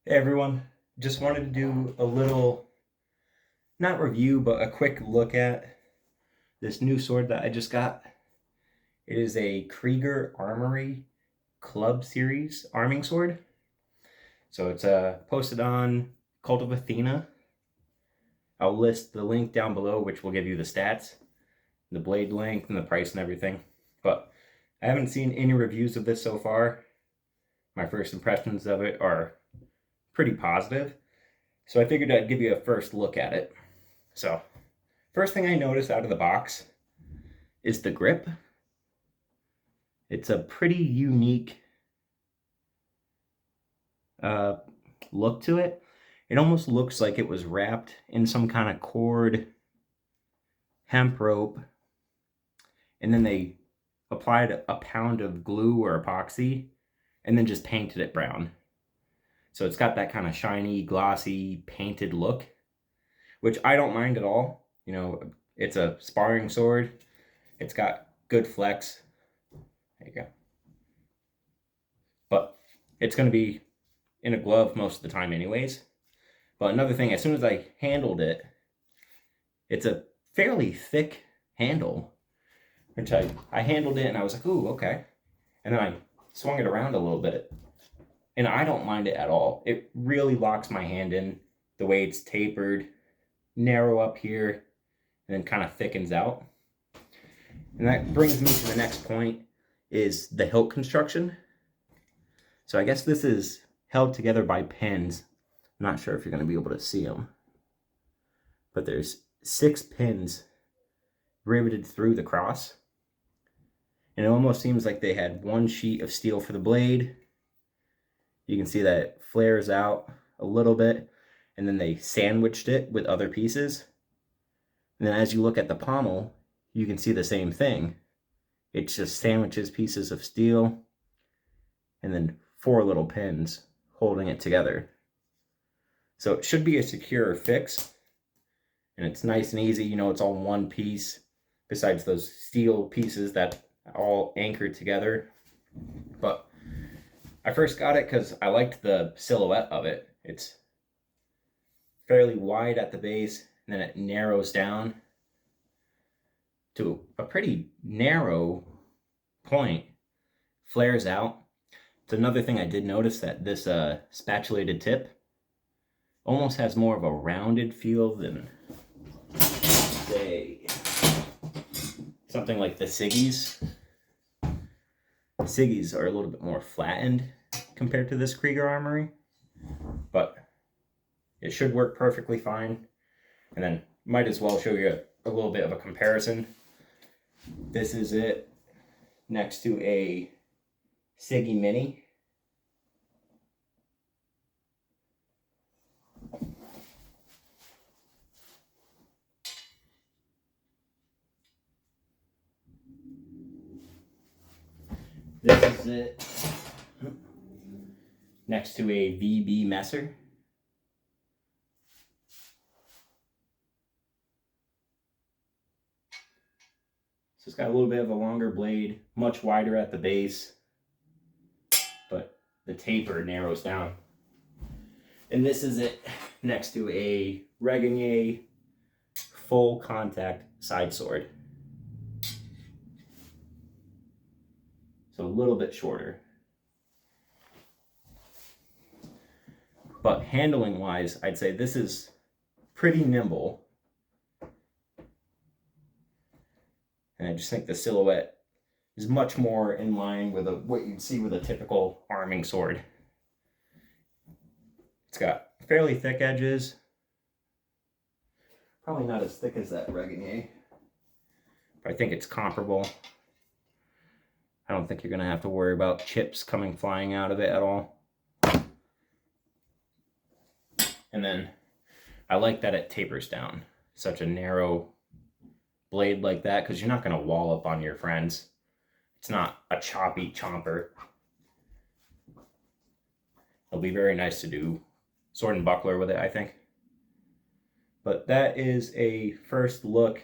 Hey everyone, just wanted to do a little, not review, but a quick look at this new sword that I just got. It is a Krieger Armory Club Series arming sword. So it's posted on Cult of Athena. I'll list the link down below, which will give you the stats, the blade length, and the price and everything. But I haven't seen any reviews of this so far. My first impressions of it are pretty positive. So I figured I'd give you a first look at it. So, first thing I noticed out of the box is the grip. It's a pretty unique look to it. It almost looks like it was wrapped in some kind of cord hemp rope, and then they applied a pound of glue or epoxy and then just painted it brown. So it's got that kind of shiny, glossy, painted look, which I don't mind at all. You know, it's a sparring sword. It's got good flex. There you go. But it's going to be in a glove most of the time anyways. But another thing, as soon as I handled it, it's a fairly thick handle, which I handled it and I was like, ooh, okay. And then I swung it around a little bit, and I don't mind it at all. It really locks my hand in the way it's tapered, narrow up here, and then kind of thickens out. And that brings me to the next point, is the hilt construction. So I guess this is held together by pins. I'm not sure if you're going to be able to see them, but there's 6 pins riveted through the cross. And it almost seems like they had one sheet of steel for the blade. You can see that it flares out a little bit, and then they sandwiched it with other pieces. And then as you look at the pommel, you can see the same thing. It just sandwiches pieces of steel and then 4 little pins holding it together. So it should be a secure fix, and it's nice and easy. You know, it's all one piece besides those steel pieces that all anchored together. But I first got it because I liked the silhouette of it. It's fairly wide at the base, and then it narrows down to a pretty narrow point, flares out. It's another thing I did notice, that this spatulated tip almost has more of a rounded feel than, say, something like the Siggies. The Siggies are a little bit more flattened compared to this Krieger Armory, but it should work perfectly fine. And then might as well show you a little bit of a comparison. This is it next to a Siggy Mini. This is it next to a VB Messer. So it's got a little bit of a longer blade, much wider at the base, but the taper narrows down. And this is it next to a Regnier full contact side sword. So a little bit shorter. But handling wise, I'd say this is pretty nimble. And I just think the silhouette is much more in line with what you'd see with a typical arming sword. It's got fairly thick edges. Probably not as thick as that Regnier, but I think it's comparable. I don't think you're going to have to worry about chips coming flying out of it at all. And then I like that it tapers down. Such a narrow blade like that, because you're not going to wall up on your friends. It's not a choppy chomper. It'll be very nice to do sword and buckler with it, I think. But that is a first look